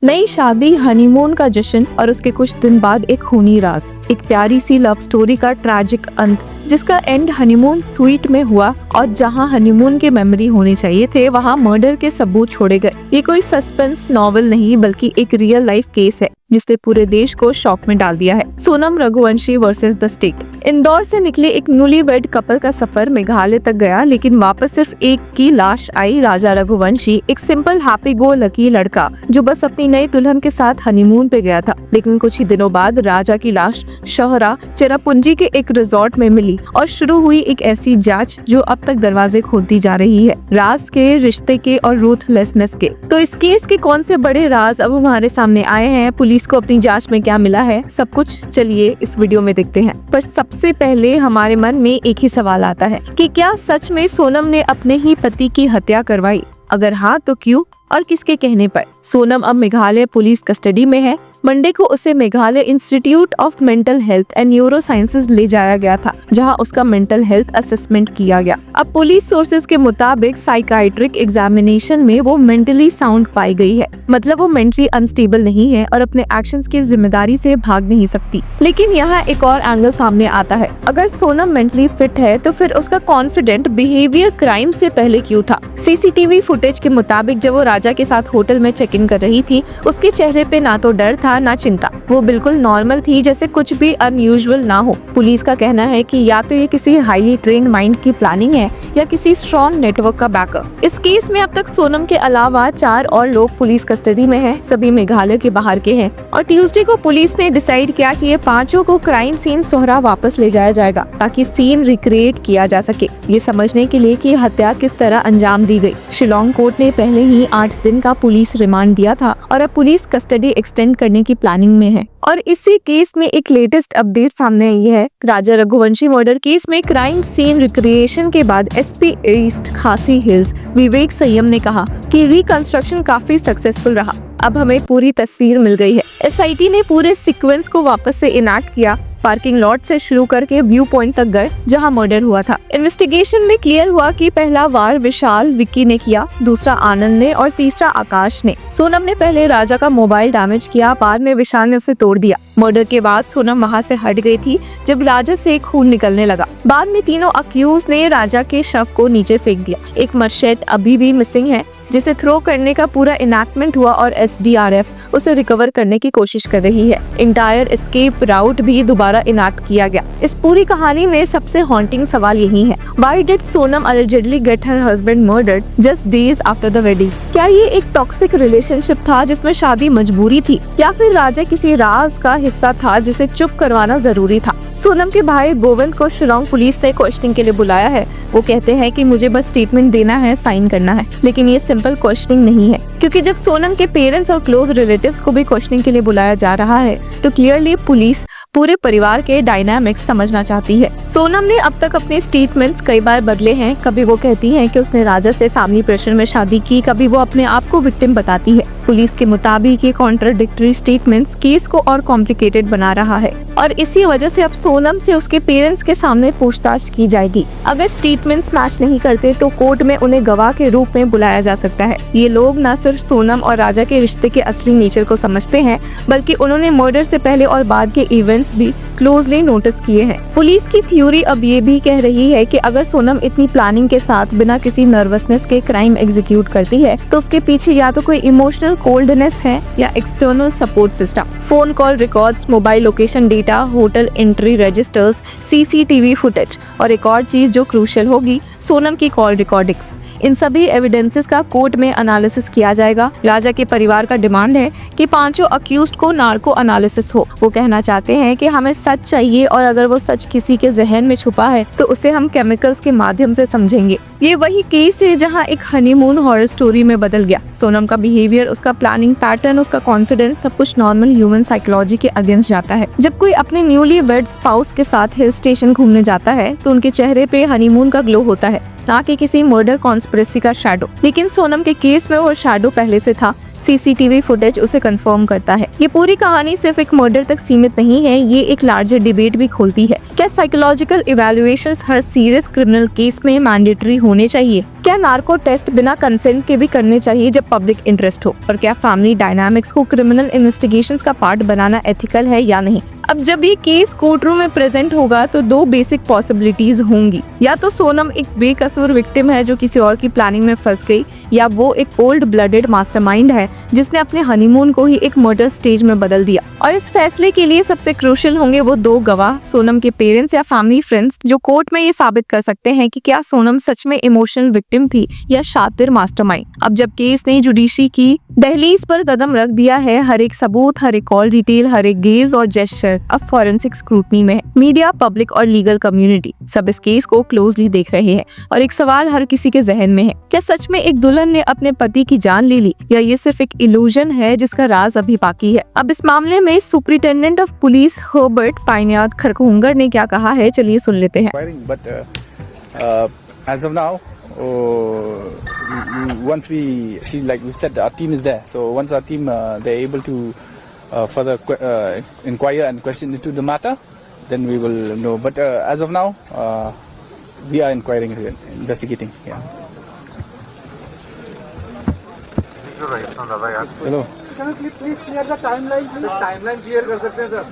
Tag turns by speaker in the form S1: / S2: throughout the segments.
S1: नई शादी, हनीमून का जश्न और उसके कुछ दिन बाद एक खूनी राज। एक प्यारी सी लव स्टोरी का ट्रैजिक अंत, जिसका एंड हनीमून स्वीट में हुआ और जहां हनीमून के मेमोरी होने चाहिए थे वहां मर्डर के सबूत छोड़े गए। ये कोई सस्पेंस नॉवल नहीं बल्कि एक रियल लाइफ केस है जिसने पूरे देश को शॉक में डाल दिया है। Sonam Raghuvanshi versus the state. Indore से निकले एक न्यूलीवेड कपल का सफर मेघालय तक गया, लेकिन वापस सिर्फ एक की लाश आई। राजा रघुवंशी एक सिंपल हैप्पी गो लकी लड़का जो बस अपनी नई दुल्हन के साथ हनीमून पे गया था, लेकिन कुछ ही दिनों बाद राजा की लाश शोहरा चेरापूंजी के एक रिजॉर्ट में मिली और शुरू हुई एक ऐसी जांच जो अब तक दरवाजे खोलती जा रही है, राज के, रिश्ते के और रूथलेसनेस के। तो इस केस के कौन से बड़े राज अब हमारे सामने आए हैं, पुलिस को अपनी जांच में क्या मिला है, सब कुछ चलिए इस वीडियो में देखते हैं। पर सबसे पहले हमारे मन में एक ही सवाल आता है कि क्या सच में सोनम ने अपने ही पति की हत्या करवाई? अगर हाँ तो क्यों और किसके कहने पर? सोनम अब मेघालय पुलिस कस्टडी में है। मंडे को उसे Meghalaya institute of mental health and neuro sciences ले जाया गया था, जहां उसका मेंटल हेल्थ असेसमेंट किया गया। अब पुलिस सोर्सेज के मुताबिक साइकाइट्रिक एग्जामिनेशन में वो मेंटली साउंड पाई गई है, मतलब वो मेंटली अनस्टेबल नहीं है और अपने एक्शंस की जिम्मेदारी से भाग नहीं सकती। लेकिन यहाँ एक और एंगल सामने आता है, अगर सोनम मेंटली फिट है तो फिर उसका कॉन्फिडेंट बिहेवियर क्राइम से पहले क्यों था? सीसीटीवी फुटेज के मुताबिक जब वो राजा के साथ होटल में चेक इन कर रही थी, उसके चेहरे पे ना तो डर था ना चिंता, वो बिल्कुल नॉर्मल थी, जैसे कुछ भी अनयूजुअल ना हो। पुलिस का कहना है कि या तो ये किसी हाईली ट्रेन्ड माइंड की प्लानिंग है या किसी स्ट्रॉन्ग नेटवर्क का बैकअप। इस केस में अब तक सोनम के अलावा 4 और लोग पुलिस कस्टडी में हैं, सभी मेघालय के बाहर के हैं। और ट्यूसडे को पुलिस ने डिसाइड किया कि ये 5 को क्राइम सीन सोहरा वापस ले जाया जाएगा ताकि सीन रिक्रिएट किया जा सके, ये समझने के लिए कि हत्या किस तरह अंजाम दी गई। शिलोंग कोर्ट ने पहले ही 8 दिन का पुलिस रिमांड दिया था और अब पुलिस कस्टडी एक्सटेंड करने की प्लानिंग में है। और इसी केस में एक लेटेस्ट अपडेट सामने आई है। राजा रघुवंशी मर्डर केस में क्राइम सीन रिक्रिएशन के बाद एसपी ईस्ट खासी हिल्स विवेक संयम ने कहा कि रिकंस्ट्रक्शन काफी सक्सेसफुल रहा। अब हमें पूरी तस्वीर मिल गई है। एसआईटी ने पूरे सीक्वेंस को वापस से इनैक्ट किया, पार्किंग लॉट से शुरू करके व्यू पॉइंट तक गए जहां मर्डर हुआ था। इन्वेस्टिगेशन में क्लियर हुआ कि पहला वार विशाल विक्की ने किया, दूसरा आनंद ने और तीसरा आकाश ने। सोनम ने पहले राजा का मोबाइल डैमेज किया, बाद में विशाल ने उसे तोड़ दिया। मर्डर के बाद सोनम वहां से हट गई थी जब राजा से खून निकलने लगा। बाद में तीनों अक्यूज ने राजा के शव को नीचे फेंक दिया। एक मशेट अभी भी मिसिंग है जिसे थ्रो करने का पूरा इनैक्टमेंट हुआ और एसडीआरएफ उसे रिकवर करने की कोशिश कर रही है। इंटायर एस्केप राउट भी दोबारा इनैक्ट किया गया। इस पूरी कहानी में सबसे हॉन्टिंग सवाल यही है, why did Sonam allegedly get her husband murdered just days after the wedding? क्या ये एक टॉक्सिक रिलेशनशिप था जिसमें शादी मजबूरी थी, या फिर राजा किसी राज का हिस्सा था जिसे चुप करवाना जरूरी था? सोनम के भाई गोविंद को शिलोंग पुलिस ने क्वेश्चनिंग के लिए बुलाया है। वो कहते हैं कि मुझे बस स्टेटमेंट देना है, साइन करना है। लेकिन ये सिंपल क्वेश्चनिंग नहीं है, क्योंकि जब सोनम के पेरेंट्स और क्लोज रिलेटिव्स को भी क्वेश्चनिंग के लिए बुलाया जा रहा है तो क्लियरली पुलिस पूरे परिवार के डायनामिक्स समझना चाहती है। सोनम ने अब तक अपने स्टेटमेंट्स कई बार बदले हैं। कभी वो कहती है कि उसने राजा से फैमिली प्रेशर में शादी की, कभी वो अपने आप को विक्टिम बताती है। पुलिस के मुताबिक ये कॉन्ट्राडिक्टरी स्टेटमेंट्स केस को और कॉम्प्लिकेटेड बना रहा है और इसी वजह से अब सोनम से उसके पेरेंट्स के सामने पूछताछ की जाएगी। अगर स्टेटमेंट्स मैच नहीं करते तो कोर्ट में उन्हें गवाह के रूप में बुलाया जा सकता है। ये लोग न सिर्फ सोनम और राजा के रिश्ते के असली नेचर को समझते हैं, बल्कि उन्होंने मर्डर से पहले और बाद के इवेंट्स भी क्लोजली नोटिस किए हैं। पुलिस की थ्योरी अब ये भी कह रही है कि अगर सोनम इतनी प्लानिंग के साथ बिना किसी नर्वसनेस के क्राइम एग्जीक्यूट करती है तो उसके पीछे या तो कोई इमोशनल कोल्डनेस है या external support system. Phone call records, mobile location data, hotel entry registers, CCTV footage और एक और चीज जो क्रूशियल होगी, सोनम की कॉल रिकॉर्डिंग्स। इन सभी एविडेंसेस का कोर्ट में एनालिसिस किया जाएगा। राजा के परिवार का डिमांड है कि 5 अक्यूज्ड को नार्को एनालिसिस हो। वो कहना चाहते हैं कि हमें सच चाहिए और अगर वो सच किसी के जहन में छुपा है तो उसे हम केमिकल्स के माध्यम से समझेंगे। ये वही केस है जहां एक हनीमून हॉरर स्टोरी में बदल गया। सोनम का बिहेवियर, उसका प्लानिंग पैटर्न, उसका कॉन्फिडेंस, सब कुछ नॉर्मल ह्यूमन साइकोलॉजी के अगेंस्ट जाता है। जब कोई अपने न्यूली वेड स्पाउस के साथ हिल स्टेशन घूमने जाता है तो उनके चेहरे पे हनीमून का ग्लो होता है, ना कि किसी मर्डर कॉन्स्पिरेसी का शैडो। लेकिन सोनम के केस में वो शैडो पहले से था, सीसीटीवी फुटेज उसे कंफर्म करता है। ये पूरी कहानी सिर्फ एक मर्डर तक सीमित नहीं है, ये एक लार्जर डिबेट भी खोलती है। क्या साइकोलॉजिकल इवैल्यूएशंस हर सीरियस क्रिमिनल केस में मैंडेटरी होने चाहिए? क्या नार्को टेस्ट बिना कंसेंट के भी करने चाहिए जब पब्लिक इंटरेस्ट हो? और क्या फैमिली डायनामिक्स को क्रिमिनल इन्वेस्टिगेशंस का पार्ट बनाना एथिकल है या नहीं? अब जब ये केस कोर्ट रूम में प्रेजेंट होगा तो दो बेसिक पॉसिबिलिटीज होंगी। या तो सोनम एक बेकसूर विक्टिम है जो किसी और की प्लानिंग में फंस गई, या वो एक ओल्ड ब्लडेड मास्टरमाइंड है जिसने अपने हनीमून को ही एक मर्डर स्टेज में बदल दिया। और इस फैसले के लिए सबसे क्रूशियल होंगे वो दो गवाह, सोनम के पेरेंट्स या फैमिली फ्रेंड्स, जो कोर्ट में ये साबित कर सकते हैं कि क्या सोनम सच में इमोशनल विक्टिम थी या शातिर मास्टरमाइंड। अब जब केस ने जुडिशरी की दहलीज पर कदम रख दिया है, हर एक सबूत, हर एक कॉल डिटेल, हर एक गेज और जेस्चर अब फॉरेंसिक स्क्रूटनी में है। मीडिया, पब्लिक और लीगल कम्युनिटी सब इस केस को क्लोजली देख रहे हैं और एक सवाल हर किसी के जहन में है, क्या सच में एक दुल्हन ने अपने पति की जान ले ली या ये सिर्फ एक इल्यूजन है जिसका राज अभी बाकी है। अब इस मामले में सुपरिटेंडेंट ऑफ पुलिस हर्बर्ट पाइनियाद खरखोंगर ने क्या कहा है, चलिए सुन लेते हैं।
S2: As of now, once we see, like we said, our team is there. So once our team they're able to further inquire and question into the matter, then we will know. But as of now, we are inquiring, investigating. Yeah. Hello.
S3: Can you please clear the timeline? Timeline clear कर सकते हैं sir?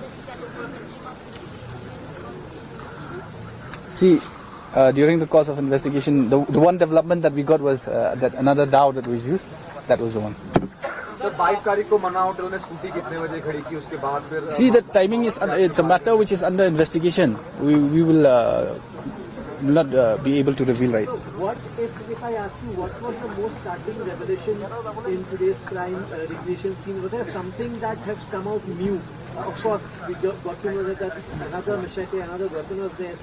S2: See. During the course of investigation, the one development that we got was that another dao that was used. That was the one.
S3: Sir 22 तारीख को मना hotel ने scooty कितने बजे खड़ी की, उसके बाद फिर
S2: See, the timing is it's a matter which is under investigation. We will not be able to reveal right.
S3: What if I ask you what was the most startling revelation in today's crime recreation scene? Was there something that has come out new? Of course, we got to know that another machete, another weapon was there.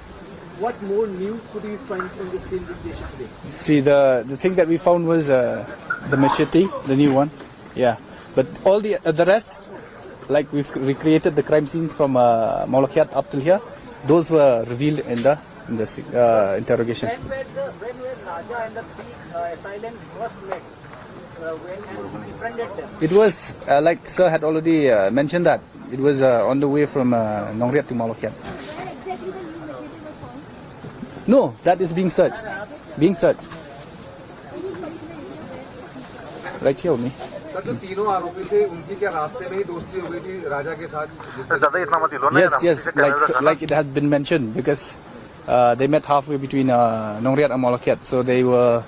S3: What more news could you find from the scene recreation today?
S2: See, the thing that we found was the machete, the new one. Yeah, but all the rest, like we've recreated the crime scenes from Molakiat up till here. Those were revealed in the interrogation.
S3: When were Raja and the three assailants first met? When and who befriended them?
S2: It was like Sir had already mentioned that it was on the way from Nongriat to Molakiat. No, that is being searched. Being searched. Right here only.
S3: Sir जो तीनों आरोपी थे उनकी क्या रास्ते में ही दोस्ती हो गई थी राजा के साथ?
S2: Yes, like it had been mentioned, because they met halfway between Nongriat and Molakiat, so they were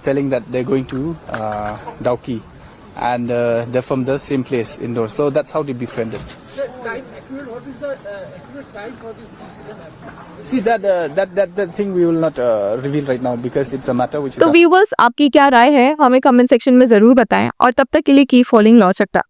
S2: telling that they're going to Dauki, and they're from the same place indoors, so that's how they befriended.
S3: What is the accurate time for this incident?
S2: See, that thing we will not reveal right now, because it's a matter which is
S1: तो viewers, आपकी क्या राय है हमें comment section में जरूर बताएं और तब तक के लिए कीप फॉलोइंग लॉ चट्टा।